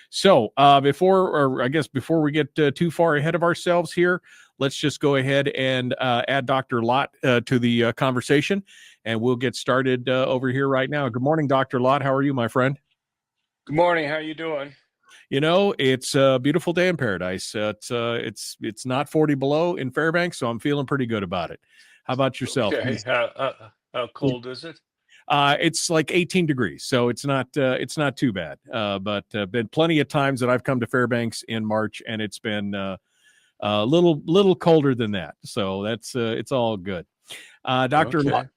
So, before we get too far ahead of ourselves here, let's just go ahead and add Dr. Lott to the conversation, and we'll get started over here right now. Good morning, Dr. Lott. How are you, my friend? Good morning. How you doing? You know, it's a beautiful day in paradise. It's not 40 below in Fairbanks, so I'm feeling pretty good about it. How about yourself? Okay. How cold is it? It's like 18 degrees, so it's not too bad. But been plenty of times that I've come to Fairbanks in March, and it's been a little colder than that. So that's it's all good. Dr. Okay.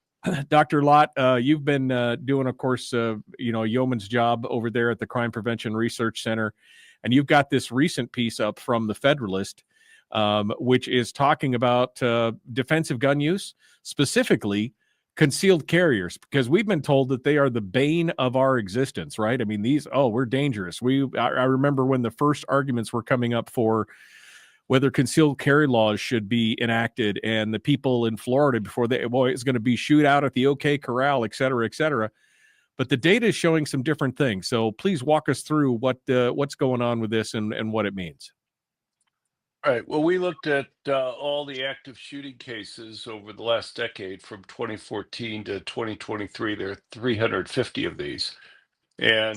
Dr. Lott, you've been doing, of course, yeoman's job over there at the Crime Prevention Research Center, and you've got this recent piece up from the Federalist, which is talking about defensive gun use, specifically concealed carriers, because we've been told that they are the bane of our existence, right? I mean, we're dangerous. I remember when the first arguments were coming up for whether concealed carry laws should be enacted, and the people in Florida it's going to be shootout at the OK Corral, et cetera, et cetera. But the data is showing some different things. So please walk us through what's going on with this and what it means. All right. Well, we looked at all the active shooting cases over the last decade from 2014 to 2023. There are 350 of these. And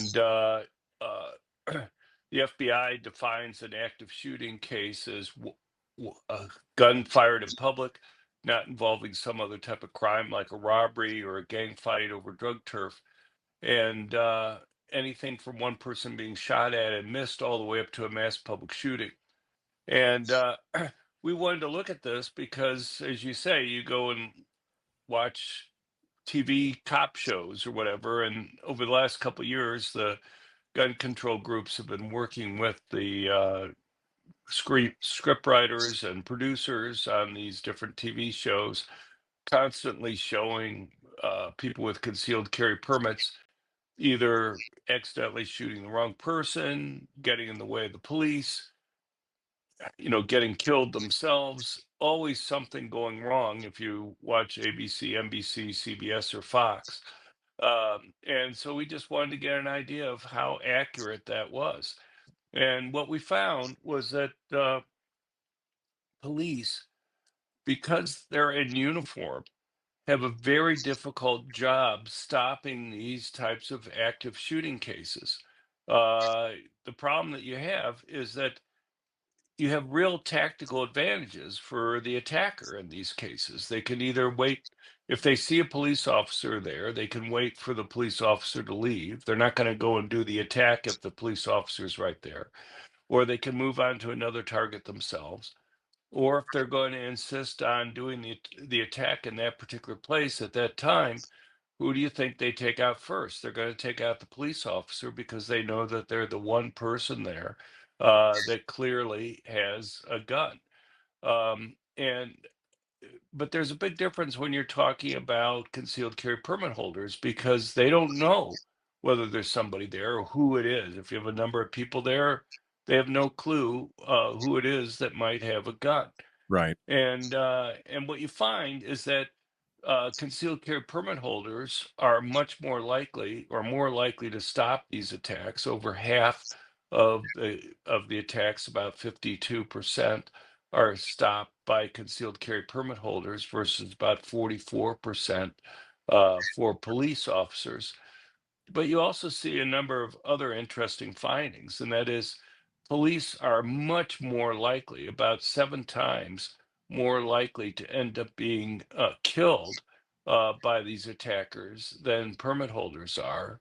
the FBI defines an active shooting case as a gun fired in public, not involving some other type of crime like a robbery or a gang fight over drug turf. And anything from one person being shot at and missed all the way up to a mass public shooting. And we wanted to look at this because, as you say, you go and watch TV cop shows or whatever. And over the last couple of years, the gun control groups have been working with the script writers and producers on these different TV shows, constantly showing people with concealed carry permits either accidentally shooting the wrong person, getting in the way of the police, getting killed themselves. Always something going wrong if you watch ABC, NBC, CBS, or Fox. And so we just wanted to get an idea of how accurate that was. And what we found was that police, because they're in uniform, have a very difficult job stopping these types of active shooting cases. The problem that you have is that you have real tactical advantages for the attacker in these cases. They can either wait, if they see a police officer there, they can wait for the police officer to leave. They're not going to go and do the attack if the police officer's right there. Or they can move on to another target themselves. Or if they're going to insist on doing the attack in that particular place at that time, who do you think they take out first? They're going to take out the police officer because they know that they're the one person there that clearly has a gun. But there's a big difference when you're talking about concealed carry permit holders because they don't know whether there's somebody there or who it is. If you have a number of people there, they have no clue who it is that might have a gun. Right. And what you find is that concealed carry permit holders are much more likely to stop these attacks. Over half of the attacks, about 52%, are stopped by concealed carry permit holders versus about 44% for police officers. But you also see a number of other interesting findings, and that is police are much more likely, about 7 times more likely, to end up being killed by these attackers than permit holders are.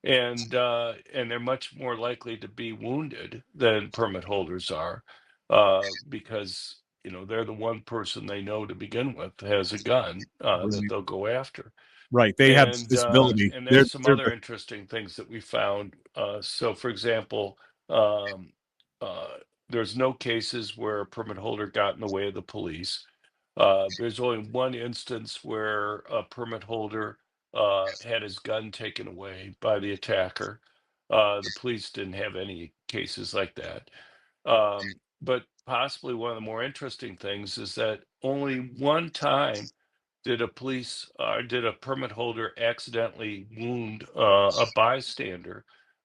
And they're much more likely to be wounded than permit holders are because they're the one person they know to begin with has a gun that they'll go after. Right. They have this ability. And there's some other interesting things that we found. So, for example, there's no cases where a permit holder got in the way of the police. There's only one instance where a permit holder had his gun taken away by the attacker. The police didn't have any cases like that. But possibly one of the more interesting things is that only one time did a permit holder accidentally wound a bystander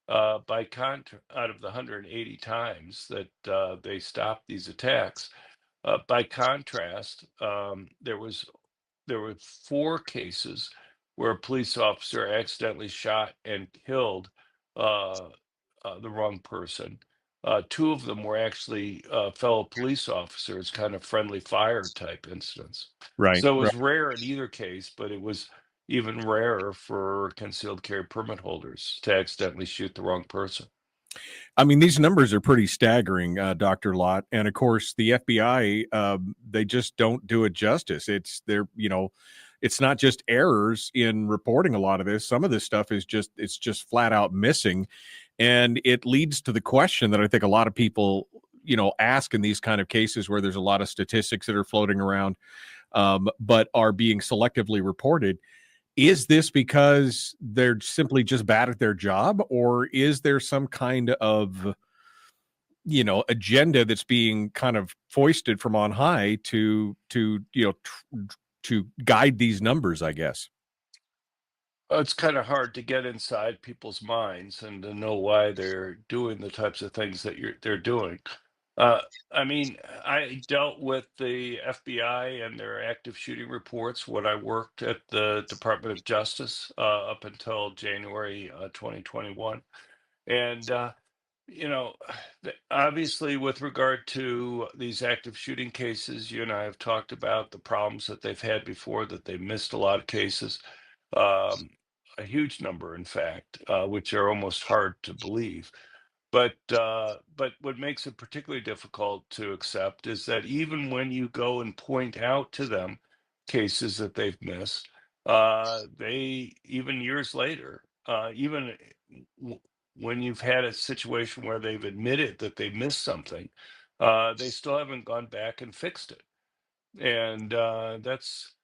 Out of the 180 times that they stopped these attacks, by contrast, there were 4 cases where a police officer accidentally shot and killed uh, the wrong person. 2 of them were actually fellow police officers, kind of friendly fire type incidents. Right. So it Right. was rare in either case, but it was even rarer for concealed carry permit holders to accidentally shoot the wrong person. I mean, these numbers are pretty staggering, Dr. Lott. And of course, the FBI, they just don't do it justice. It's not just errors in reporting a lot of this. Some of this stuff it's just flat out missing. And it leads to the question that I think a lot of people, ask in these kind of cases where there's a lot of statistics that are floating around, but are being selectively reported. Is this because they're simply just bad at their job, or is there some kind of agenda that's being kind of foisted from on high to guide these numbers, I guess? It's kind of hard to get inside people's minds and to know why they're doing the types of things that they're doing. Uh, I mean, I dealt with the FBI and their active shooting reports when I worked at the Department of Justice up until January 2021. And, obviously, with regard to these active shooting cases, you and I have talked about the problems that they've had before, that they missed a lot of cases, um, a huge number, in fact, which are almost hard to believe. But what makes it particularly difficult to accept is that even when you go and point out to them cases that they've missed, they even years later, even w- when you've had a situation where they've admitted that they missed something, they still haven't gone back and fixed it. And that's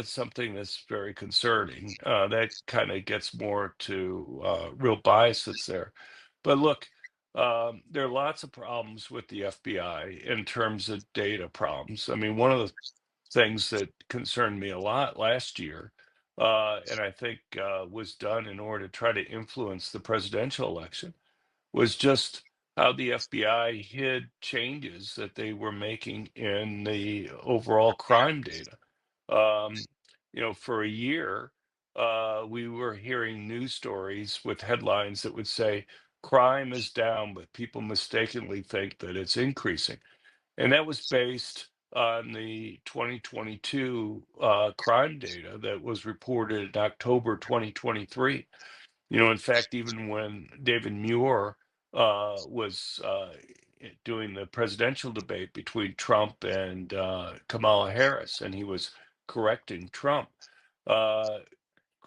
something that's very concerning. That kind of gets more to real bias that's there. But look, there are lots of problems with the FBI in terms of data problems. I mean, one of the things that concerned me a lot last year, and I think was done in order to try to influence the presidential election, was just how the FBI hid changes that they were making in the overall crime data. Um, for a year, we were hearing news stories with headlines that would say crime is down, but people mistakenly think that it's increasing. And that was based on the 2022 crime data that was reported in October 2023. In fact, even when David Muir was doing the presidential debate between Trump and Kamala Harris, and he was correcting Trump, uh,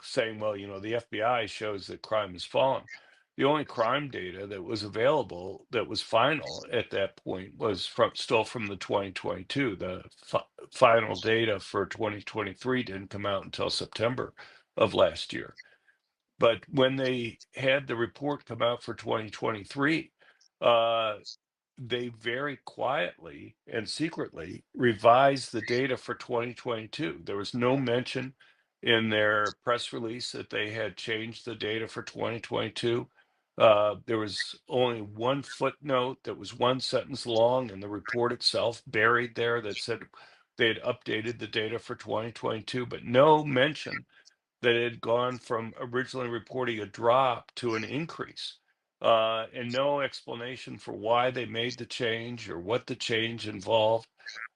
saying, well, the FBI shows that crime has fallen. The only crime data that was available that was final at that point was still from the 2022. The final data for 2023 didn't come out until September of last year. But when they had the report come out for 2023, uh, they very quietly and secretly revised the data for 2022. There was no mention in their press release that they had changed the data for 2022. There was only one footnote that was one sentence long in the report itself, buried there, that said they had updated the data for 2022, but no mention that it had gone from originally reporting a drop to an increase, and no explanation for why they made the change or what the change involved.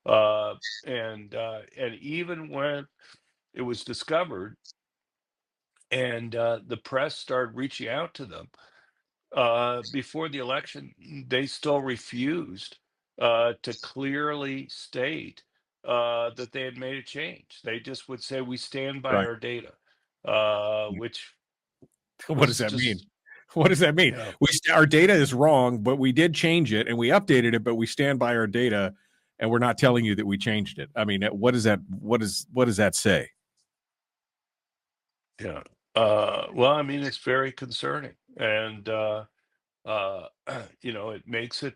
And even when it was discovered and the press started reaching out to them before the election, they still refused to clearly state that they had made a change. They just would say, "We stand by Right. our data," which What does was that mean? just, What does that mean? yeah, Our data is wrong, but we did change it and we updated it, but we stand by our data and we're not telling you that we changed it. I mean, what does that what does that say? yeah. Well, I mean, it's very concerning, and uh, it makes it.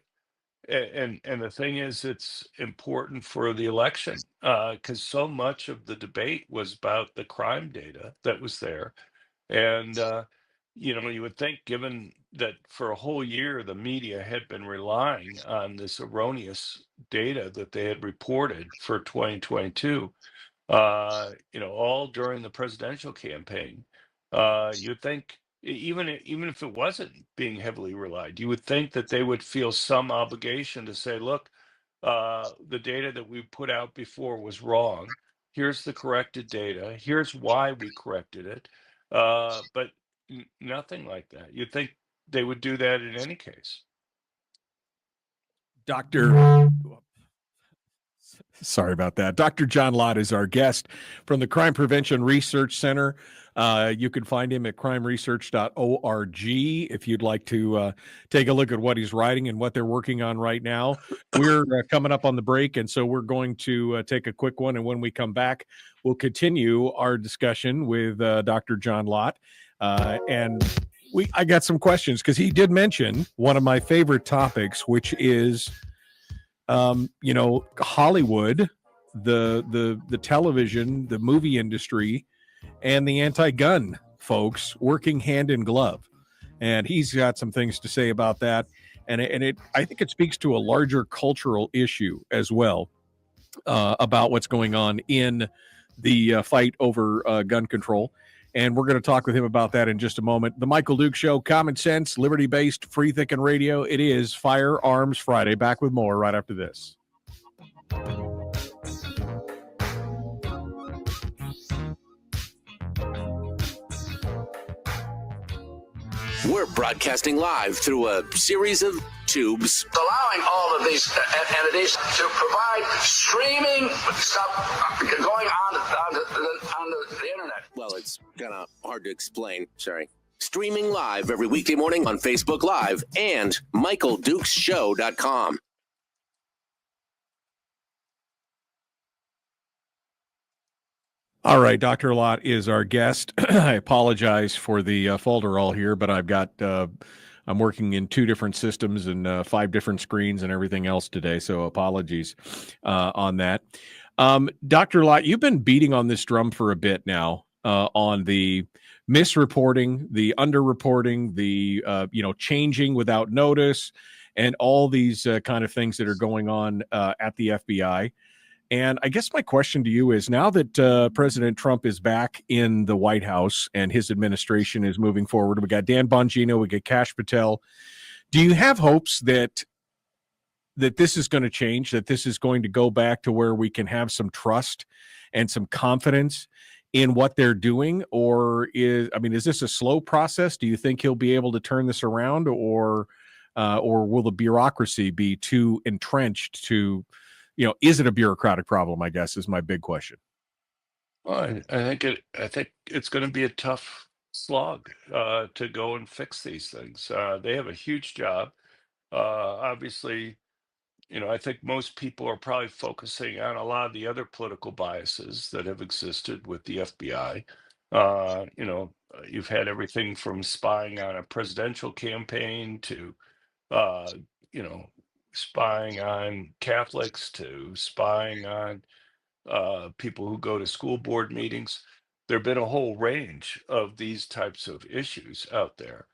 And the thing is, it's important for the election because so much of the debate was about the crime data that was there. And you would think, given that for a whole year the media had been relying on this erroneous data that they had reported for 2022, all during the presidential campaign. You'd think even if it wasn't being heavily relied, you would think that they would feel some obligation to say, look, the data that we put out before was wrong. Here's the corrected data. Here's why we corrected it. But nothing like that. You'd think they would do that in any case. Sorry about that. Dr. John Lott is our guest from the Crime Prevention Research Center. You can find him at crimeresearch.org if you'd like to take a look at what he's writing and what they're working on right now. We're coming up on the break, and so we're going to take a quick one. And when we come back, we'll continue our discussion with Dr. John Lott. I got some questions because he did mention one of my favorite topics, which is Hollywood, the television, the movie industry, and the anti-gun folks working hand in glove. And he's got some things to say about that. And I think it speaks to a larger cultural issue as well, about what's going on in the fight over gun control. And we're going to talk with him about that in just a moment. The Michael Duke Show, common sense, liberty-based, free-thinking radio. It is Firearms Friday. Back with more right after this. We're broadcasting live through a series of tubes, allowing all of these entities to provide streaming stuff going on the internet. Well, it's kind of hard to explain. Sorry. Streaming live every weekday morning on Facebook Live and MichaelDukesShow.com. All right, Dr. Lott is our guest. I apologize for the folderol here, but I've got I'm working in 2 different systems and 5 different screens and everything else today, so apologies on that. Dr. Lott, you've been beating on this drum for a bit now on the misreporting, the underreporting, the changing without notice, and all these kind of things that are going on at the FBI. And I guess my question to you is, now that President Trump is back in the White House and his administration is moving forward, we got Dan Bongino, we got Kash Patel. Do you have hopes that this is going to change, that this is going to go back to where we can have some trust and some confidence in what they're doing? Or is this a slow process? Do you think he'll be able to turn this around, or will the bureaucracy be too entrenched to, is it a bureaucratic problem, I guess, is my big question. Well, I think it's going to be a tough slog to go and fix these things. They have a huge job. Obviously, I think most people are probably focusing on a lot of the other political biases that have existed with the FBI. You've had everything from spying on a presidential campaign to, spying on Catholics to spying on people who go to school board meetings. There have been a whole range of these types of issues out there.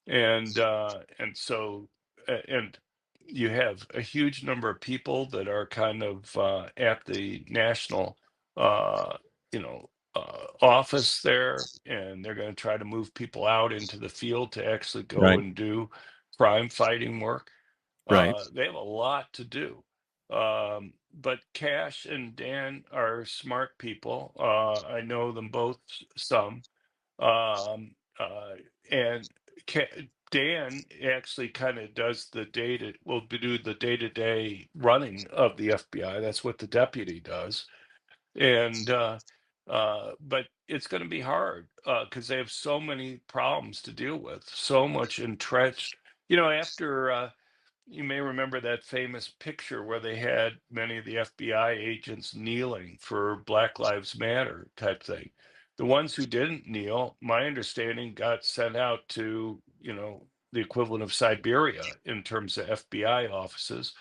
And you have a huge number of people that are kind of at the national office there, and they're going to try to move people out into the field to actually go and do crime fighting work. They have a lot to do. But Kash and Dan are smart people. I know them both some. And Dan actually kind of does do the day-to-day running of the FBI. That's what the deputy does. And but it's going to be hard because they have so many problems to deal with, so much entrenched. After you may remember that famous picture where they had many of the FBI agents kneeling for Black Lives Matter type thing. The ones who didn't kneel, my understanding, got sent out to, the equivalent of Siberia in terms of FBI offices.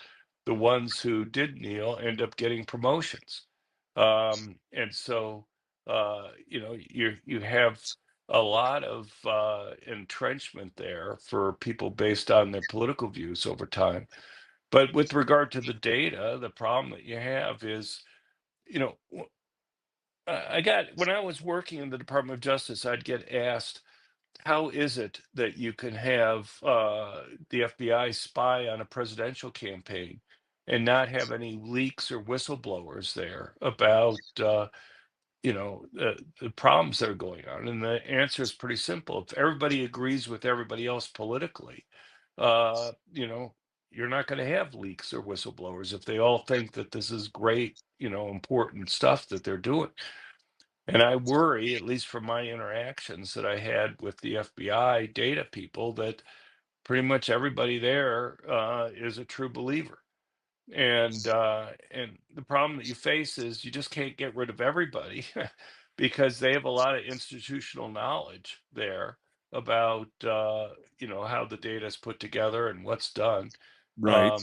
The ones who did kneel end up getting promotions. And so, you have a lot of entrenchment there for people based on their political views over time. But with regard to the data, the problem that you have is, you know, when I was working in the Department of Justice, I'd get asked, how is it that you can have the FBI spy on a presidential campaign and not have any leaks or whistleblowers there about the problems that are going on? And the answer is pretty simple. If everybody agrees with everybody else politically, uh, you know, you're not going to have leaks or whistleblowers if they all think that this is great, important stuff that they're doing. And I worry, at least from my interactions that I had with the FBI data people, that pretty much everybody there is a true believer. And the problem that you face is you just can't get rid of everybody because they have a lot of institutional knowledge there about how the data is put together and what's done. Right.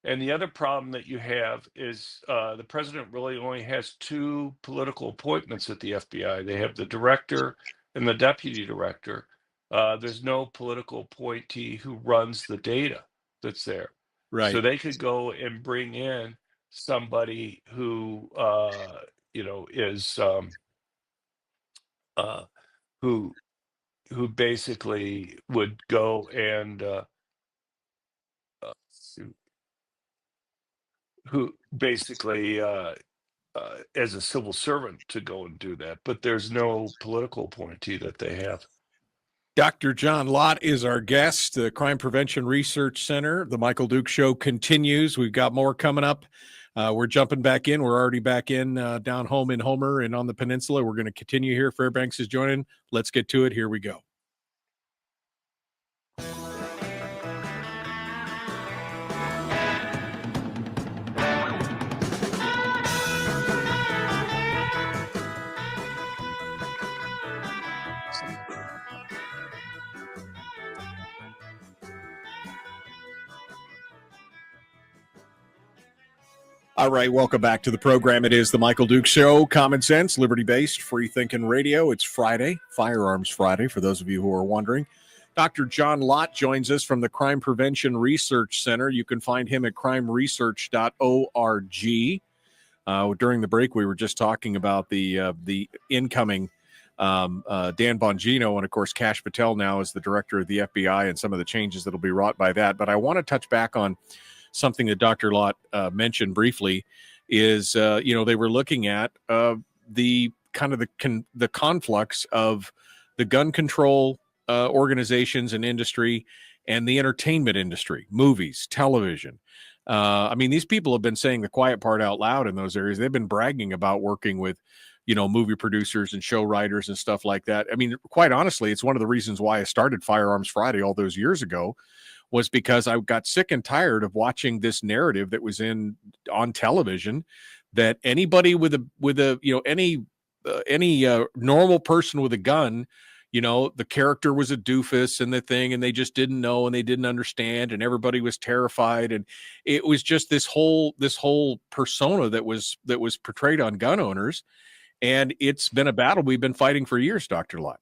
And the other problem that you have is the president really only has two political appointments at the FBI. They have the director and the deputy director. There's no political appointee who runs the data that's there. Right. So they could go and bring in somebody who, is who basically would go and who basically as a civil servant to go and do that, but there's no political appointee that they have. Dr. John Lott is our guest. The Crime Prevention Research Center. The Michael Dukes Show continues. We've got more coming up. We're jumping back in. We're already back in down home in Homer and on the peninsula. We're going to continue here. Fairbanks is joining. Let's get to it. Here we go. All right, welcome back to the program. It is the Michael Dukes Show, common sense, liberty-based, free-thinking radio. It's Friday, Firearms Friday, for those of you who are wondering. Dr. John Lott joins us from the Crime Prevention Research Center. You can find him at crimeresearch.org. During the break, we were just talking about the incoming Dan Bongino, and of course, Kash Patel now is the director of the FBI, and some of the changes that will be wrought by that. But I want to touch back on something that Dr. Lott mentioned briefly is, they were looking at the kind of the conflux of the gun control organizations and industry and the entertainment industry, movies, television. These people have been saying the quiet part out loud in those areas. They've been bragging about working with, movie producers and show writers and stuff like that. I mean, quite honestly, it's one of the reasons why I started Firearms Friday all those years ago, was because I got sick and tired of watching this narrative that was on television that anybody with any normal person with a gun, the character was a doofus and the thing, and they just didn't know and they didn't understand, and everybody was terrified, and it was just this whole persona that was portrayed on gun owners, and it's been a battle we've been fighting for years, Dr. Lott.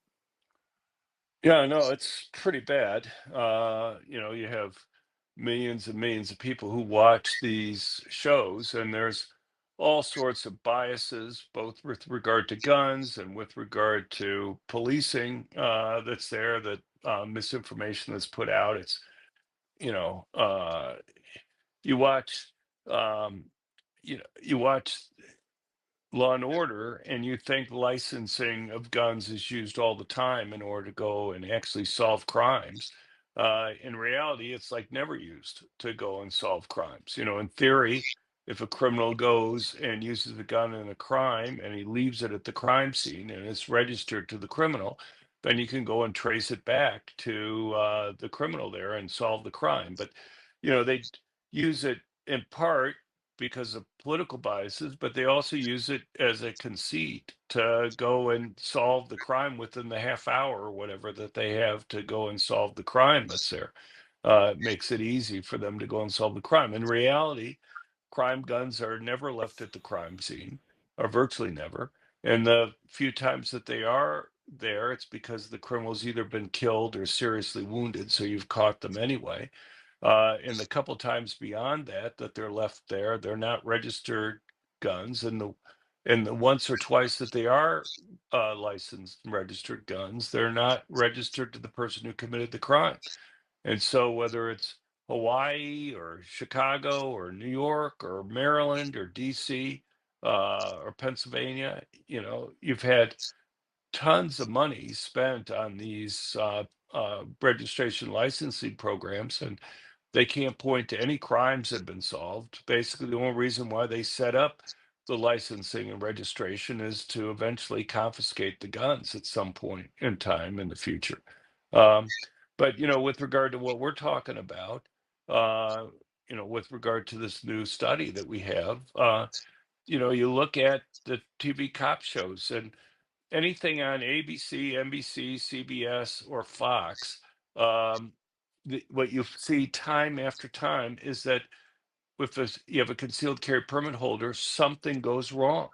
Yeah, no, it's pretty bad. You have millions and millions of people who watch these shows, and there's all sorts of biases, both with regard to guns and with regard to policing that's there, that misinformation that's put out. It's, you watch, you watch Law and Order, and you think licensing of guns is used all the time in order to go and actually solve crimes. In reality, it's like never used to go and solve crimes. In theory, if a criminal goes and uses a gun in a crime and he leaves it at the crime scene and it's registered to the criminal, then you can go and trace it back to the criminal there and solve the crime. But, they use it in part because of political biases, but they also use it as a conceit to go and solve the crime within the half hour or whatever that they have to go and solve the crime that's there. It makes it easy for them to go and solve the crime. In reality, crime guns are never left at the crime scene, or virtually never. And the few times that they are there, it's because the criminal's either been killed or seriously wounded, so you've caught them anyway. And the couple times beyond that they're left there, they're not registered guns, and the once or twice that they are licensed and registered guns, they're not registered to the person who committed the crime. And so whether it's Hawaii or Chicago or New York or Maryland or DC or Pennsylvania, you've had tons of money spent on these registration licensing programs, and they can't point to any crimes that have been solved. Basically, the only reason why they set up the licensing and registration is to eventually confiscate the guns at some point in time in the future. But with regard to what we're talking about, with regard to this new study that we have, you look at the TV cop shows, and anything on ABC, NBC, CBS, or Fox, what you see time after time is that you have a concealed carry permit holder, something goes wrong.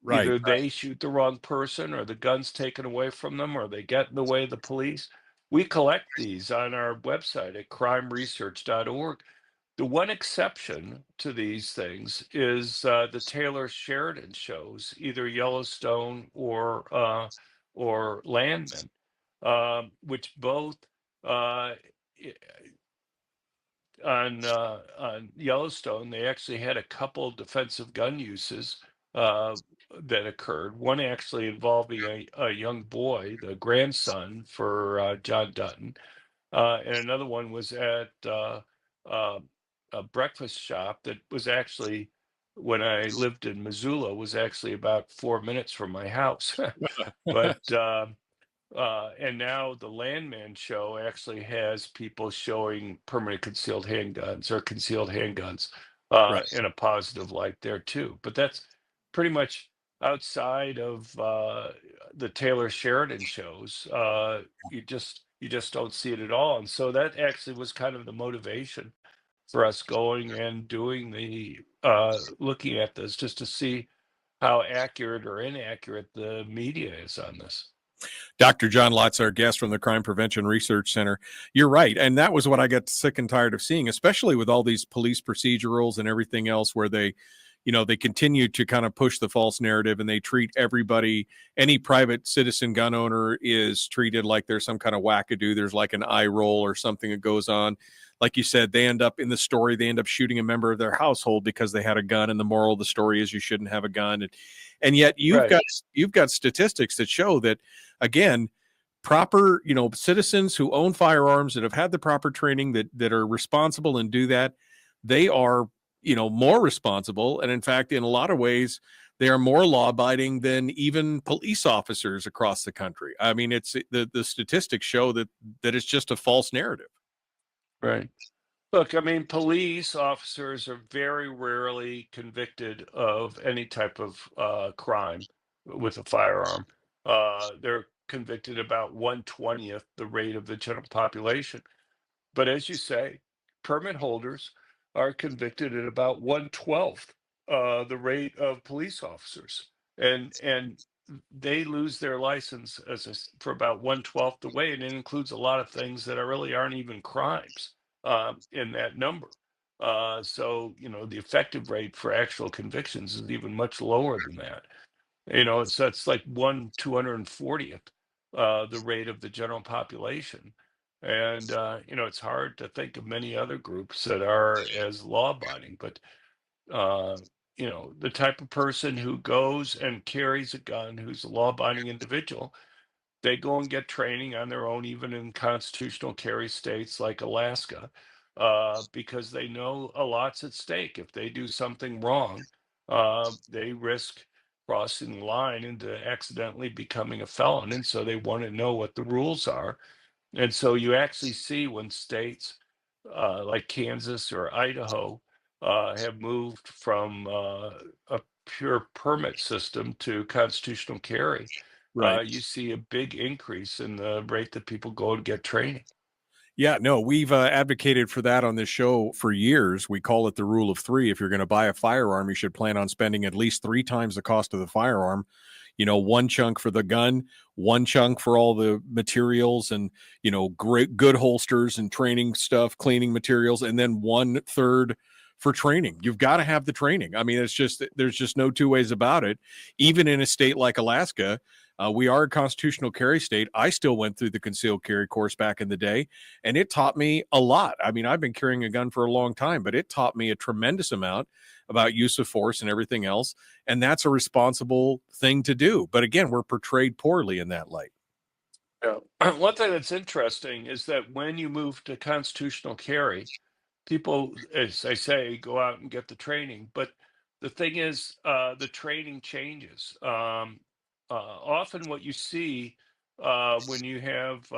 Right. Either they shoot the wrong person, or the gun's taken away from them, or they get in the way of the police. We collect these on our website at crimeresearch.org. The one exception to these things is the Taylor Sheridan shows, either Yellowstone or Landman, which both on Yellowstone, they actually had a couple defensive gun uses that occurred. One actually involving a young boy, the grandson for John Dutton, and another one was at a breakfast shop that was actually, when I lived in Missoula, was actually about 4 minutes from my house. But and now the Landman show actually has people showing permanent concealed handguns or concealed handguns Right. in a positive light there too. But that's pretty much outside of the Taylor Sheridan shows. You just don't see it at all. And so that actually was kind of the motivation for us going and doing the looking at this, just to see how accurate or inaccurate the media is on this. Dr. John Lott's our guest from the Crime Prevention Research Center. You're right. And that was what I got sick and tired of seeing, especially with all these police procedurals and everything else, where they continue to kind of push the false narrative, and they treat everybody, any private citizen gun owner is treated like there's some kind of wackadoo. There's like an eye roll or something that goes on. Like you said, they end up in the story, they end up shooting a member of their household because they had a gun. And the moral of the story is you shouldn't have a gun. And yet you've got statistics that show that, again, proper, citizens who own firearms, that have had the proper training, that are responsible and do that, they are, more responsible. And in fact, in a lot of ways, they are more law-abiding than even police officers across the country. I mean, it's the statistics show that it's just a false narrative. Right. Look, I mean, police officers are very rarely convicted of any type of crime with a firearm. They're convicted about 1/20th the rate of the general population. But as you say, permit holders are convicted at about 1/12th the rate of police officers, and they lose their license for about 1/12th the way, and it includes a lot of things that really aren't even crimes in that number. So the effective rate for actual convictions is even much lower than that. It's like 1/240th the rate of the general population. And it's hard to think of many other groups that are as law-abiding. But the type of person who goes and carries a gun, who's a law-abiding individual, they go and get training on their own, even in constitutional carry states like Alaska, because they know a lot's at stake. If they do something wrong, they risk crossing the line into accidentally becoming a felon. And so they want to know what the rules are. And so you actually see when states like Kansas or Idaho have moved from a pure permit system to constitutional carry, Right. you see a big increase in the rate that people go and get training. Yeah, no, we've advocated for that on this show for years. We call it the rule of three. If you're going to buy a firearm, you should plan on spending at least 3 times the cost of the firearm, one chunk for the gun, one chunk for all the materials and, great, good holsters and training stuff, cleaning materials, and then 1/3 for training. You've got to have the training. I mean, there's just no two ways about it. Even in a state like Alaska, we are a constitutional carry state. I still went through the concealed carry course back in the day, and it taught me a lot. I mean, I've been carrying a gun for a long time, but it taught me a tremendous amount about use of force and everything else. And that's a responsible thing to do. But again, we're portrayed poorly in that light. Yeah. One thing that's interesting is that when you move to constitutional carry, people, as I say, go out and get the training. But the thing is, the training changes. Often, what you see when you have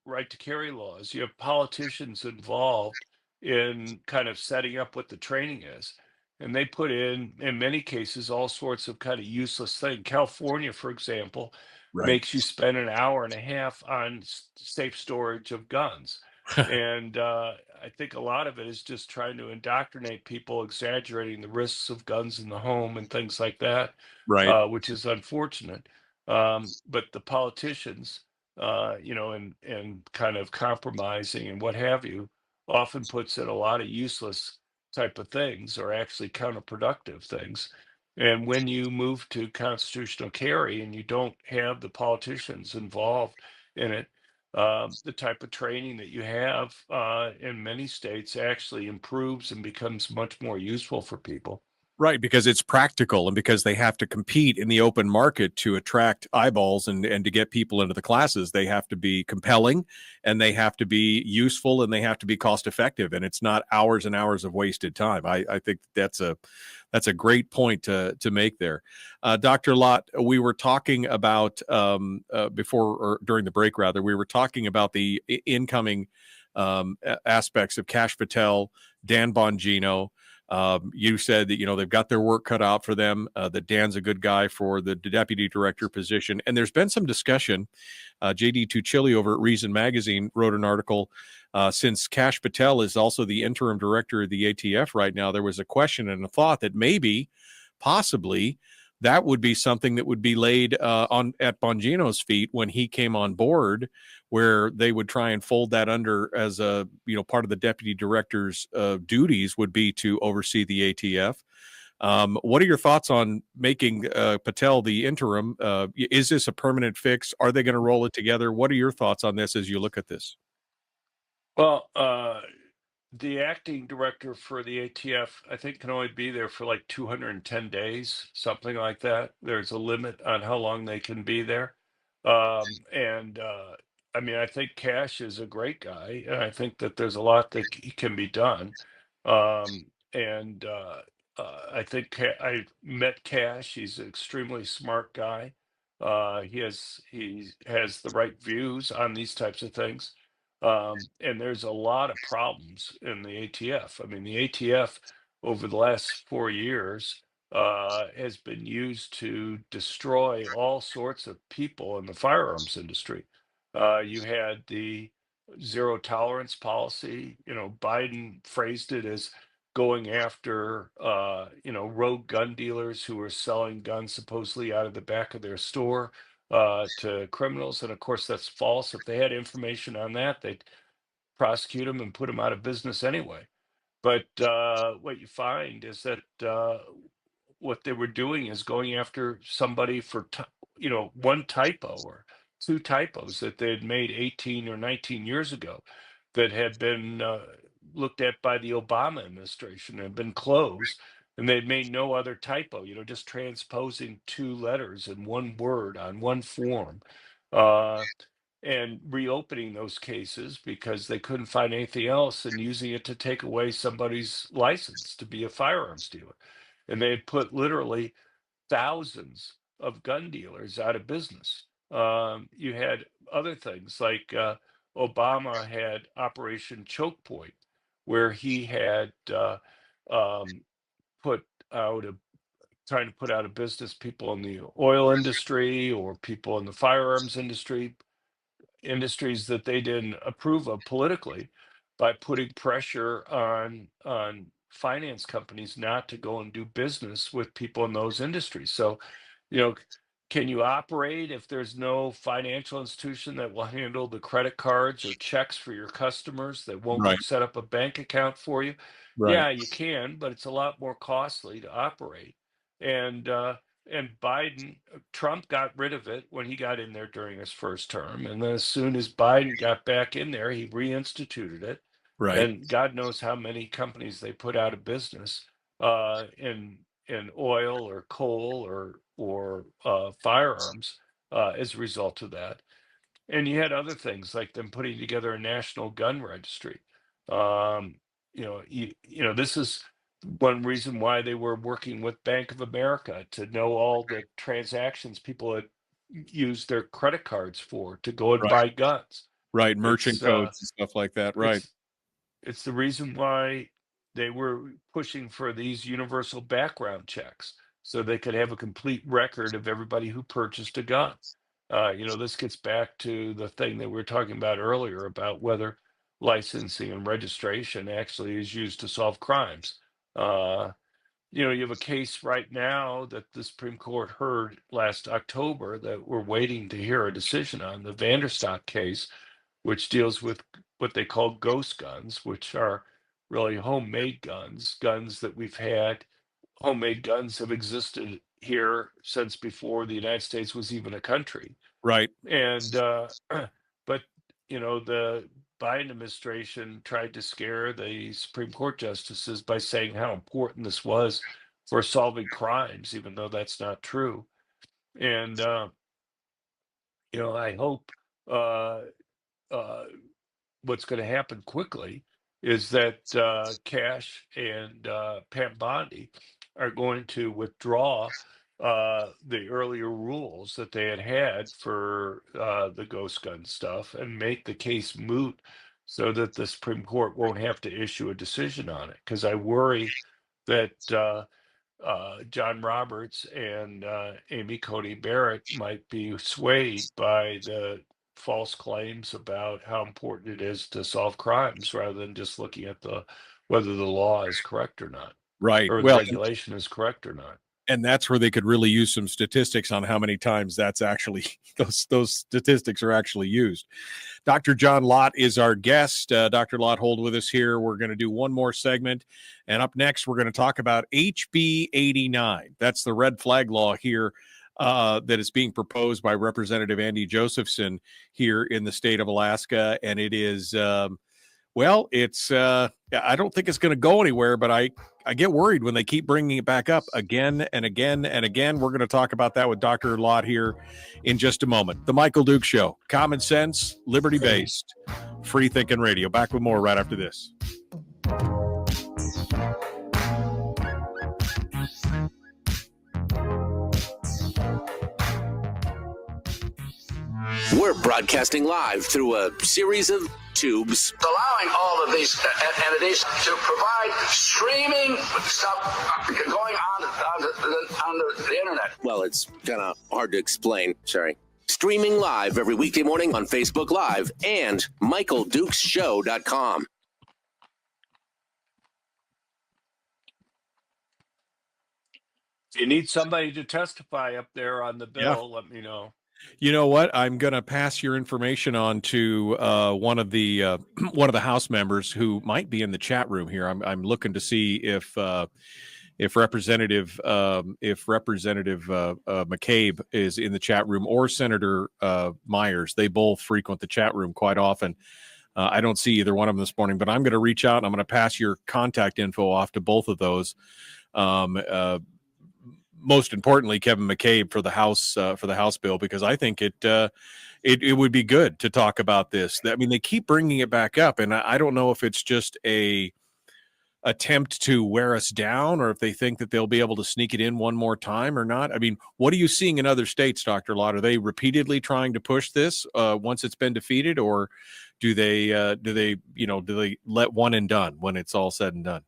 right to carry laws, you have politicians involved in kind of setting up what the training is. And they put in many cases, all sorts of kind of useless things. California, for example, makes you spend an hour and a half on safe storage of guns. And I think a lot of it is just trying to indoctrinate people, exaggerating the risks of guns in the home and things like that, Right. which is unfortunate. But the politicians, and kind of compromising and what have you, often puts in a lot of useless type of things or actually counterproductive things. And when you move to constitutional carry and you don't have the politicians involved in it, the type of training that you have in many states actually improves and becomes much more useful for people. Right, because it's practical and because they have to compete in the open market to attract eyeballs and to get people into the classes. They have to be compelling and they have to be useful and they have to be cost effective. And it's not hours and hours of wasted time. I think that's a great point to make there. Dr. Lott, we were talking about before or during the break, rather, we were talking about the incoming aspects of Kash Patel, Dan Bongino. You said that, they've got their work cut out for them, that Dan's a good guy for the deputy director position. And there's been some discussion. JD Tuchili over at Reason Magazine wrote an article. Since Kash Patel is also the interim director of the ATF right now, there was a question and a thought that maybe, possibly, that would be something that would be laid at Bongino's feet when he came on board, where they would try and fold that under as a part of the deputy director's duties would be to oversee the ATF. What are your thoughts on making Patel the interim? Is this a permanent fix? Are they going to roll it together? What are your thoughts on this as you look at this? Well, the acting director for the ATF, I think, can only be there for like 210 days, something like that. There's a limit on how long they can be there. And I mean, I think Kash is a great guy, and I think that there's a lot that can be done. And I think I met Kash. He's an extremely smart guy. He has the right views on these types of things. And there's a lot of problems in the ATF. I mean, the ATF over the last 4 years has been used to destroy all sorts of people in the firearms industry. You had the zero tolerance policy. Biden phrased it as going after, rogue gun dealers who were selling guns supposedly out of the back of their store to criminals. And of course, that's false. If they had information on that, they'd prosecute them and put them out of business anyway. But what you find is that what they were doing is going after somebody for, one typo or two typos that they had made 18 or 19 years ago that had been looked at by the Obama administration and been closed. And they'd made no other typo, just transposing two letters in one word on one form, and reopening those cases because they couldn't find anything else and using it to take away somebody's license to be a firearms dealer. And they had put literally thousands of gun dealers out of business. You had other things like Obama had Operation Choke Point, where he had put out trying to put out of business people in the oil industry or people in the firearms industries that they didn't approve of politically, by putting pressure on finance companies not to go and do business with people in those industries. So, you know, can you operate if there's no financial institution that will handle the credit cards or checks for your customers, that won't Right. set up a bank account for you? Right. Yeah, you can, but it's a lot more costly to operate. And Trump got rid of it when he got in there during his first term, and then as soon as Biden got back in there, he reinstituted it. Right. And God knows how many companies they put out of business in oil or coal or firearms as a result of that. And you had other things like them putting together a national gun registry. Um, this is one reason why they were working with Bank of America to know all the transactions people had used their credit cards for to go and Right. buy guns. Right. Merchant It's codes and stuff like that. Right. it's the reason why they were pushing for these universal background checks so they could have a complete record of everybody who purchased a gun. This gets back to the thing that we were talking about earlier about whether licensing and registration actually is used to solve crimes. You have a case right now that the Supreme Court heard last October that we're waiting to hear a decision on, the Vanderstock case, which deals with what they call ghost guns, which are really homemade guns, guns that we've had. Homemade guns have existed here since before the United States was even a country. Right. And, but, the Biden administration tried to scare the Supreme Court justices by saying how important this was for solving crimes, even though that's not true. And, I hope uh, uh, what's going to happen quickly is that Cash and Pam Bondi are going to withdraw the earlier rules that they had for the ghost gun stuff and make the case moot so that the Supreme Court won't have to issue a decision on it. Because I worry that John Roberts and Amy Coney Barrett might be swayed by the false claims about how important it is to solve crimes rather than just looking at whether the law is correct or not, Right. or the Well, regulation is correct or not. and that's where they could really use some statistics on how many times that's actually those statistics are actually used. Dr. John Lott is our guest. Dr. Lott, hold with us here. We're going to do one more segment, and up next we're going to talk about HB89. That's the red flag law here that is being proposed by Representative Andy Josephson here in the state of Alaska, and it is it's I don't think it's going to go anywhere, but I get worried when they keep bringing it back up again and again and again. We're going to talk about that with Dr. Lott here in just a moment. The Michael Duke Show, common sense, liberty-based, free thinking radio. Back with more right after this. We're broadcasting live through a series of tubes, allowing all of these entities to provide streaming stuff going on the internet. well, it's kind of hard to explain. Sorry. Streaming live every weekday morning on Facebook Live and MichaelDukesShow.com. If you need somebody to testify up there on the bill, let me know. You know what? I'm going to pass your information on to one of the House members who might be in the chat room here. I'm looking to see if Representative McCabe is in the chat room, or Senator Myers. They both frequent the chat room quite often. I don't see either one of them this morning, but I'm going to reach out and I'm going to pass your contact info off to both of those. Most importantly, Kevin McCabe for the House bill, because I think it would be good to talk about this. I mean, they keep bringing it back up, and I don't know if it's just a attempt to wear us down, or if they think that they'll be able to sneak it in one more time or not. I mean, what are you seeing in other states, Dr. Lott? Are they repeatedly trying to push this once it's been defeated, or do they let one and done when it's all said and done?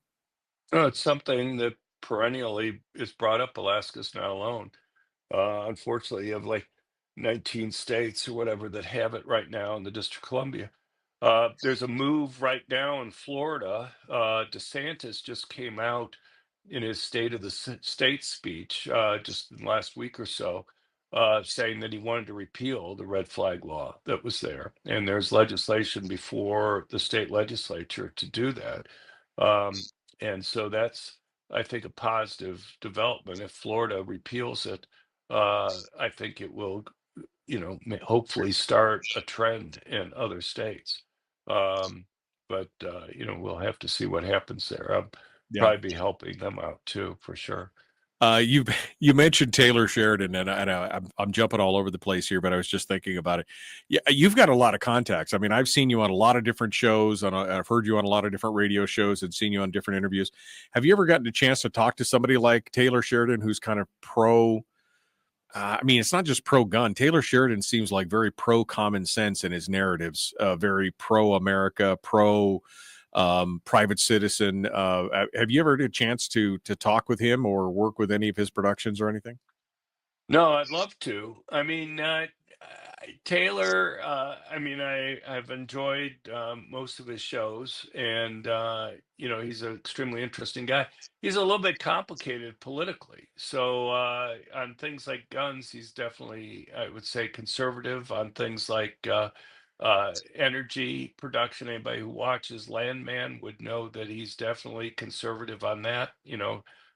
No, it's something that perennially is brought up. Alaska's not alone. Unfortunately, you have like 19 states or whatever that have it right now in the District of Columbia. There's a move right now in Florida. DeSantis just came out in his State of the State speech just in last week or so saying that he wanted to repeal the red flag law that was there. And there's legislation before the state legislature to do that. And so that's, I think, a positive development. If Florida repeals it, I think it will, hopefully start a trend in other states. But we'll have to see what happens there. I'll probably be helping them out too, for sure. You mentioned Taylor Sheridan, and I'm jumping all over the place here, but I was just thinking about it. Yeah, you've got a lot of contacts. I mean, I've seen you on a lot of different shows, and I've heard you on a lot of different radio shows, and seen you on different interviews. Have you ever gotten a chance to talk to somebody like Taylor Sheridan, who's kind of pro? I mean, it's not just pro-gun. Taylor Sheridan seems like very pro-common sense in his narratives, very pro-America, private citizen. Have you ever had a chance to talk with him or work with any of his productions or anything? No, I'd love to. I mean, Taylor, I've enjoyed most of his shows, and he's an extremely interesting guy. He's a little bit complicated politically. So on things like guns, he's definitely, I would say, conservative. On things like energy production, anybody who watches Landman would know that he's definitely conservative on that,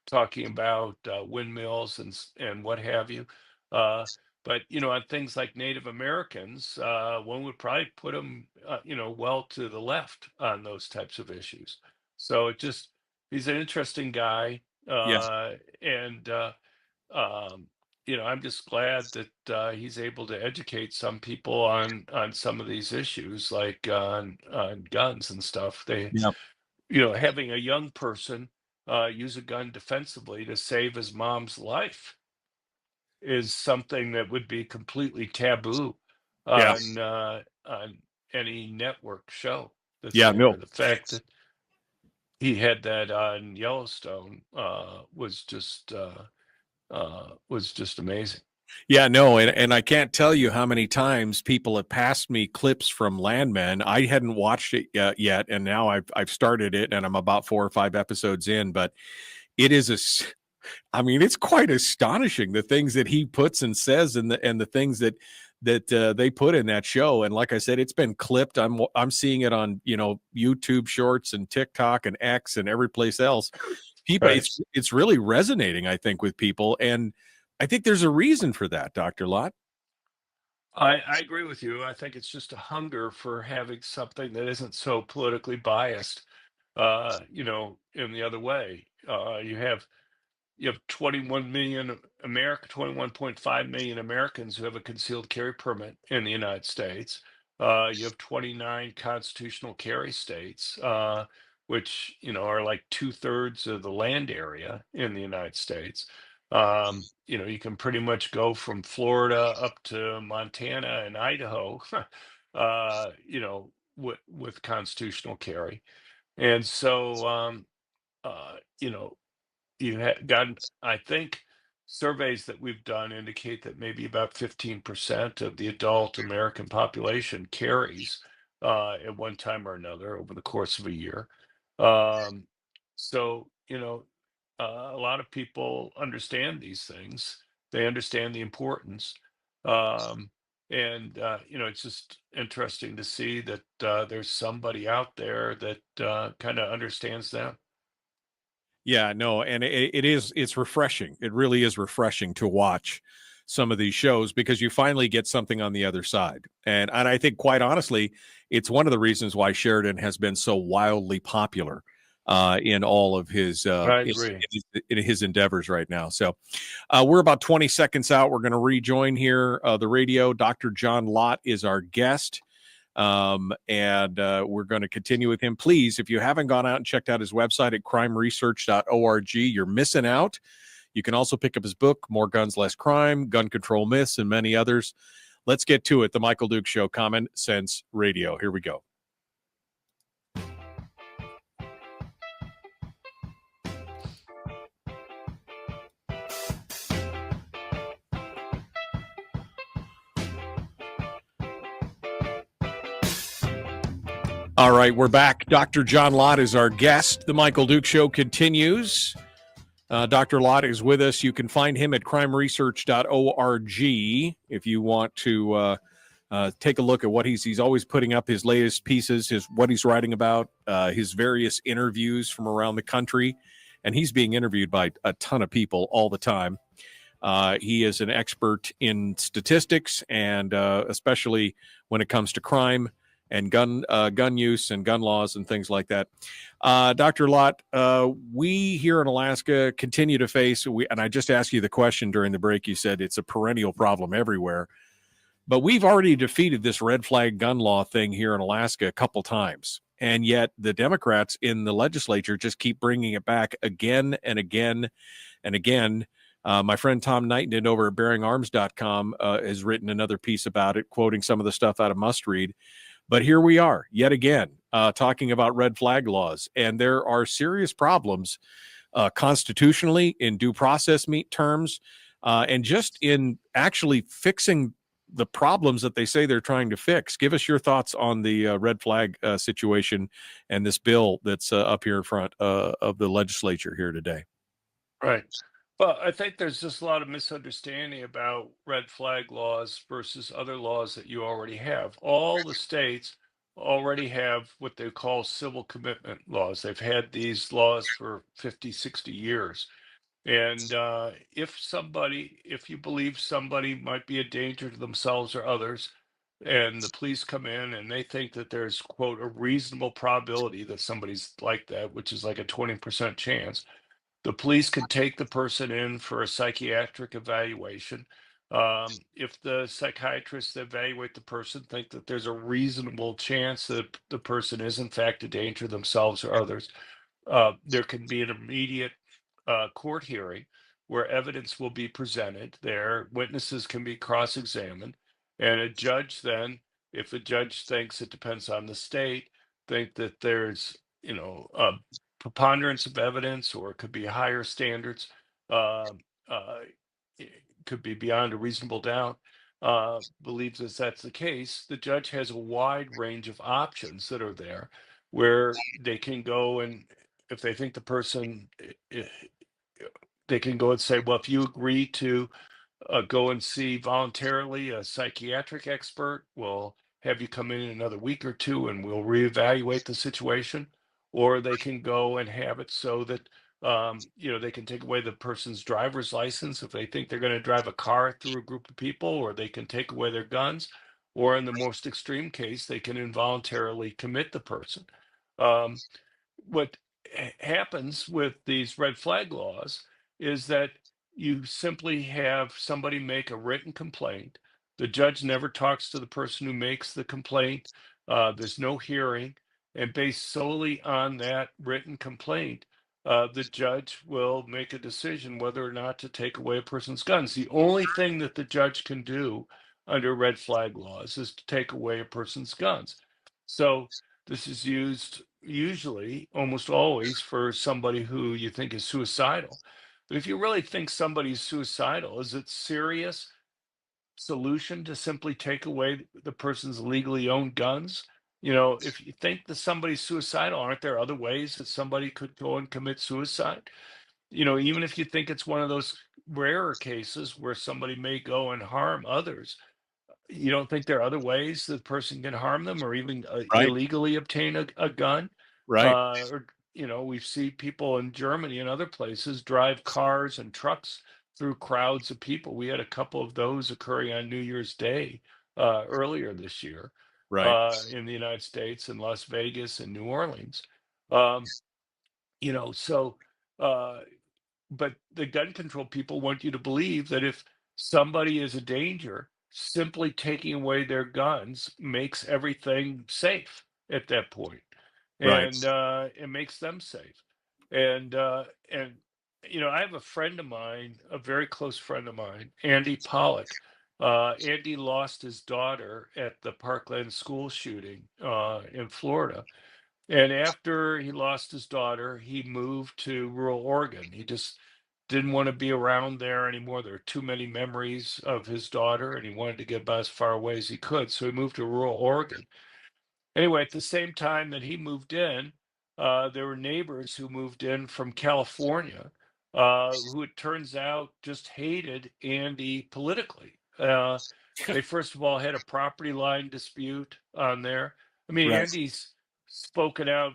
talking about windmills and what have you. But on things like Native Americans, one would probably put him, well to the left on those types of issues. So he's an interesting guy, Yes. and I'm just glad that he's able to educate some people on some of these issues, like on guns and stuff. Having a young person use a gun defensively to save his mom's life is something that would be completely taboo on any network show. The fact that he had that on Yellowstone was just amazing. Yeah, no, and I can't tell you how many times people have passed me clips from Landman. I hadn't watched it yet, and now I've started it, and I'm about 4 or 5 episodes in. But it is it's quite astonishing the things that he puts and says, and the things that they put in that show. And like I said, it's been clipped. I'm seeing it on YouTube Shorts and TikTok and X and every place else. People, right. It's really resonating, I think, with people, and I think there's a reason for that, Dr. Lott. I agree with you. I think it's just a hunger for having something that isn't so politically biased, in the other way. You have 21 million 21.5 million Americans who have a concealed carry permit in the United States. You have 29 constitutional carry states, which are like 2/3 of the land area in the United States. You can pretty much go from Florida up to Montana and Idaho, with constitutional carry. And so, you have gotten, I think surveys that we've done indicate that maybe about 15% of the adult American population carries at one time or another over the course of a year. So, a lot of people understand these things. They understand the importance. It's just interesting to see that there's somebody out there that kind of understands them. Yeah, no, and it's refreshing. It really is refreshing to watch some of these shows because you finally get something on the other side. And I think, quite honestly, it's one of the reasons why Sheridan has been so wildly popular in all of his in his endeavors right now. So we're about 20 seconds out. We're going to rejoin here the radio. Dr. John Lott is our guest. And we're going to continue with him. Please, if you haven't gone out and checked out his website at crimeresearch.org, you're missing out. You can also pick up his book, More Guns, Less Crime, Gun Control Myths, and many others. Let's get to it. The Michael Dukes Show, Common Sense Radio. Here we go. All right, we're back. Dr. John Lott is our guest. The Michael Dukes Show continues. Dr. Lott is with us. You can find him at crimeresearch.org if you want to take a look at what he's always putting up his latest pieces, what he's writing about, his various interviews from around the country. And he's being interviewed by a ton of people all the time. He is an expert in statistics, and especially when it comes to crime and gun use and gun laws and things like that. Dr. Lott, we here in Alaska continue to face, and I just asked you the question during the break, you said it's a perennial problem everywhere, but we've already defeated this red flag gun law thing here in Alaska a couple times. And yet the Democrats in the legislature just keep bringing it back again and again and again. My friend Tom Knighton over at bearingarms.com has written another piece about it, quoting some of the stuff out of Must Read. But here we are yet again talking about red flag laws. And there are serious problems constitutionally in due process terms and just in actually fixing the problems that they say they're trying to fix. Give us your thoughts on the red flag situation and this bill that's up here in front of the legislature here today. Right. Well, I think there's just a lot of misunderstanding about red flag laws versus other laws that you already have. All the states already have what they call civil commitment laws. They've had these laws for 50, 60 years. And if you believe somebody might be a danger to themselves or others, and the police come in and they think that there's, quote, a reasonable probability that somebody's like that, which is like a 20% chance, the police can take the person in for a psychiatric evaluation. If the psychiatrists that evaluate the person think that there's a reasonable chance that the person is in fact a danger to themselves or others, there can be an immediate court hearing where evidence will be presented there. Witnesses can be cross-examined, and a judge then, if the judge thinks, it depends on the state, think that there's a preponderance of evidence, or it could be higher standards, uh, it could be beyond a reasonable doubt, believes that that's the case, the judge has a wide range of options that are there where they can go, and if they think the person, they can go and say, well, if you agree to go and see voluntarily a psychiatric expert, we'll have you come in another week or two and we'll reevaluate the situation. Or they can go and have it so that they can take away the person's driver's license if they think they're going to drive a car through a group of people, or they can take away their guns, or in the most extreme case, they can involuntarily commit the person. What happens with these red flag laws is that you simply have somebody make a written complaint. The judge never talks to the person who makes the complaint. There's no hearing. And based solely on that written complaint, the judge will make a decision whether or not to take away a person's guns. The only thing that the judge can do under red flag laws is to take away a person's guns. So this is used usually, almost always, for somebody who you think is suicidal. But if you really think somebody's suicidal, is it serious solution to simply take away the person's legally owned guns? If you think that somebody's suicidal, aren't there other ways that somebody could go and commit suicide? Even if you think it's one of those rarer cases where somebody may go and harm others, you don't think there are other ways that the person can harm them, or even Right. illegally obtain a gun? Right. We see people in Germany and other places drive cars and trucks through crowds of people. We had a couple of those occurring on New Year's Day earlier this year Right. in the United States, in Las Vegas and New Orleans. Um, so but the gun control people want you to believe that if somebody is a danger, simply taking away their guns makes everything safe at that point, Right. and it makes them safe. And I have a friend of mine, a very close friend of mine, Andy Pollock. Andy lost his daughter at the Parkland school shooting in Florida. And after he lost his daughter, he moved to rural Oregon. He just didn't want to be around there anymore. There were too many memories of his daughter, and he wanted to get about as far away as he could. So he moved to rural Oregon. Anyway, at the same time that he moved in, there were neighbors who moved in from California who it turns out just hated Andy politically. They first of all had a property line dispute on there. I mean, Right. Andy's spoken out.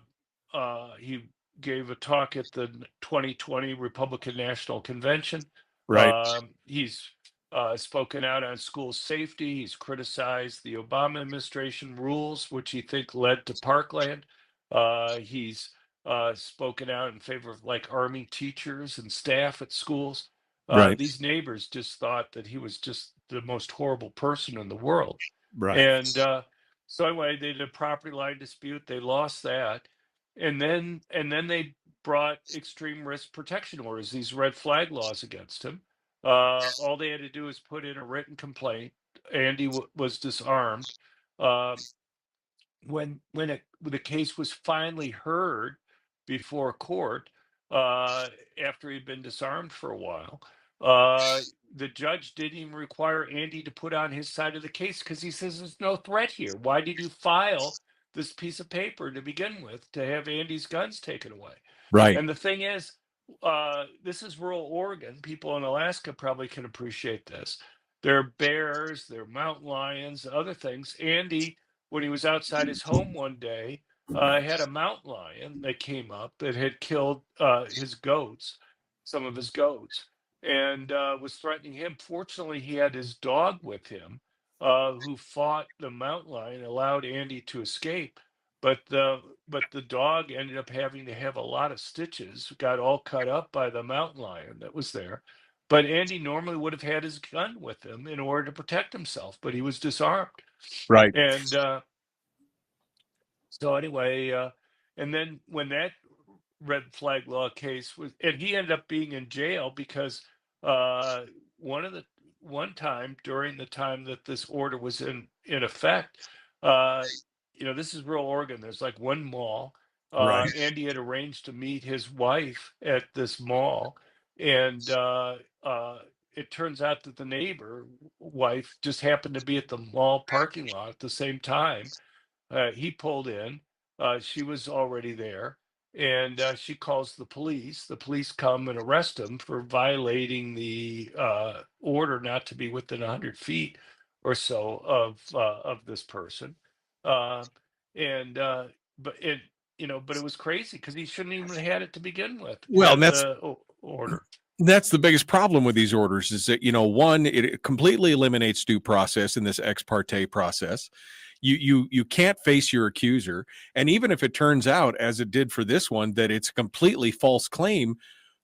He gave a talk at the 2020 Republican National Convention. Right. He's spoken out on school safety. He's criticized the Obama administration rules, which he think led to Parkland. He's spoken out in favor of like arming teachers and staff at schools. Right. These neighbors just thought that he was just the most horrible person in the world. Right. And so anyway, they did a property line dispute. They lost that, and then they brought extreme risk protection orders, these red flag laws against him. All they had to do was put in a written complaint. Andy was disarmed. When the case was finally heard before court, after he'd been disarmed for a while, the judge didn't even require Andy to put on his side of the case because he says there's no threat here. Why did you file this piece of paper to begin with to have Andy's guns taken away? Right. And the thing is, this is rural Oregon. People in Alaska probably can appreciate this. There are bears, there are mountain lions, other things. Andy, when he was outside his home one day, had a mountain lion that came up that had killed his goats, some of his goats, and was threatening him. Fortunately, he had his dog with him, who fought the mountain lion, allowed Andy to escape. But the dog ended up having to have a lot of stitches, got all cut up by the mountain lion that was there. But Andy normally would have had his gun with him in order to protect himself, but he was disarmed. Right. And so anyway, and then when that red flag law case was, and he ended up being in jail because one time during the time that this order was in effect, this is rural Oregon. There's like one mall. Right. Andy had arranged to meet his wife at this mall, and it turns out that the neighbor wife just happened to be at the mall parking lot at the same time. He pulled in. She was already there, and she calls the police. The police come and arrest him for violating the order not to be within 100 feet or so of this person. But it was crazy because he shouldn't even have had it to begin with. Well, Had that's the order. That's the biggest problem with these orders is that, one, it completely eliminates due process in this ex parte process. You can't face your accuser. And even if it turns out, as it did for this one, that it's a completely false claim,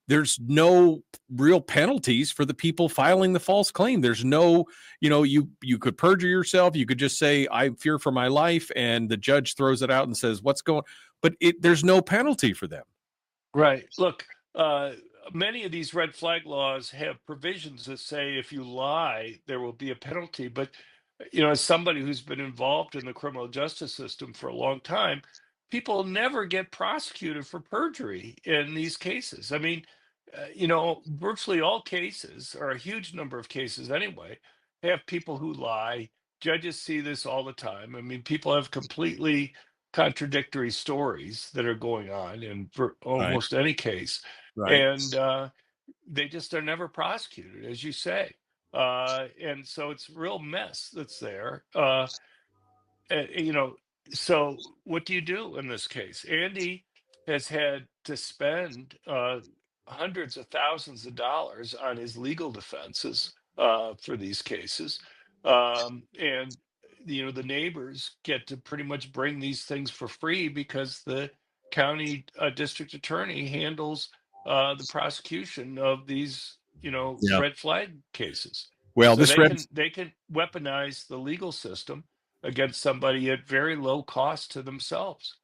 there's no real penalties for the people filing the false claim. There's no, you could perjure yourself. You could just say, I fear for my life. And the judge throws it out and says, what's going, but there's no penalty for them. Right. Look, many of these red flag laws have provisions that say if you lie, there will be a penalty. But, as somebody who's been involved in the criminal justice system for a long time, people never get prosecuted for perjury in these cases. I mean, virtually all cases, or a huge number of cases anyway, have people who lie. Judges see this all the time. I mean, people have completely contradictory stories that are going on in almost any case. Right. And they just are never prosecuted, as you say. And so it's a real mess that's there. So what do you do in this case? Andy has had to spend hundreds of thousands of dollars on his legal defenses for these cases. And the neighbors get to pretty much bring these things for free because the county district attorney handles the prosecution of these, red flag cases. Well, So they can weaponize the legal system against somebody at very low cost to themselves.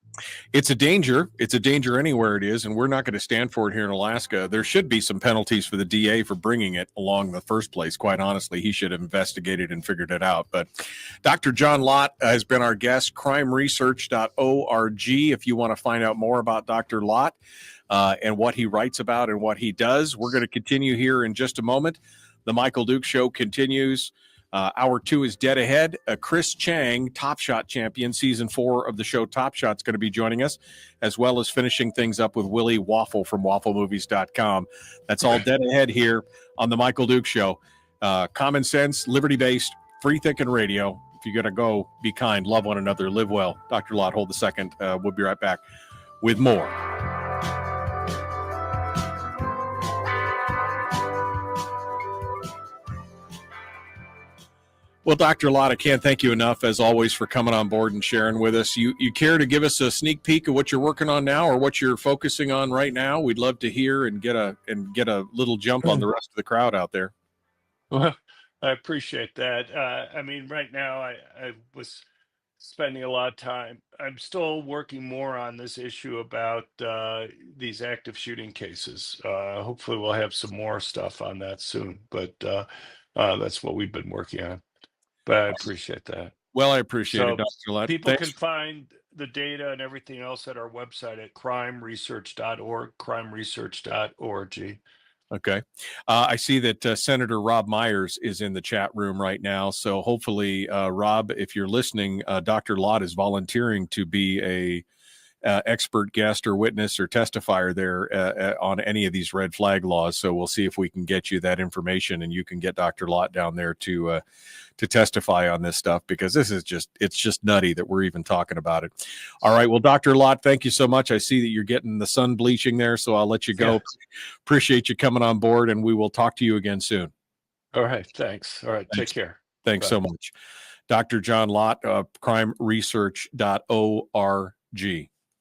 It's a danger. It's a danger anywhere it is, and we're not going to stand for it here in Alaska. There should be some penalties for the DA for bringing it along in the first place. Quite honestly, he should have investigated and figured it out. But Dr. John Lott has been our guest, crimeresearch.org. If you want to find out more about Dr. Lott and what he writes about and what he does, we're going to continue here in just a moment. The Michael Dukes Show continues. Hour 2 is dead ahead. Chris Chang, Top Shot champion, season 4 of the show Top Shot, is going to be joining us, as well as finishing things up with Willie Waffle from wafflemovies.com. That's all dead ahead here on the Michael Dukes Show. Common sense, liberty-based, free-thinking radio. If you're going to go, be kind, love one another, live well. Dr. Lott, hold the second. We'll be right back with more. Well, Dr. Lott, I can't thank you enough, as always, for coming on board and sharing with us. You care to give us a sneak peek of what you're working on now, or what you're focusing on right now? We'd love to hear and get a little jump on the rest of the crowd out there. Well, I appreciate that. I mean, right now I was spending a lot of time. I'm still working more on this issue about these active shooting cases. Hopefully we'll have some more stuff on that soon, but that's what we've been working on. But I appreciate that. Well, I appreciate it, Dr. Lott. People can find the data and everything else at our website at crimeresearch.org, crimeresearch.org. Okay. I see that Senator Rob Myers is in the chat room right now. So hopefully, Rob, if you're listening, Dr. Lott is volunteering to be a expert guest or witness or testifier there on any of these red flag laws. So we'll see if we can get you that information, and you can get Dr. Lott down there to testify on this stuff, because it's just nutty that we're even talking about it. All right. Well, Dr. Lott, thank you so much. I see that you're getting the sun bleaching there, so I'll let you go. Yeah. Appreciate you coming on board, and we will talk to you again soon. All right. Thanks. All right. Thanks. Take care. Thanks so much. Dr. John Lott, crimeresearch.org.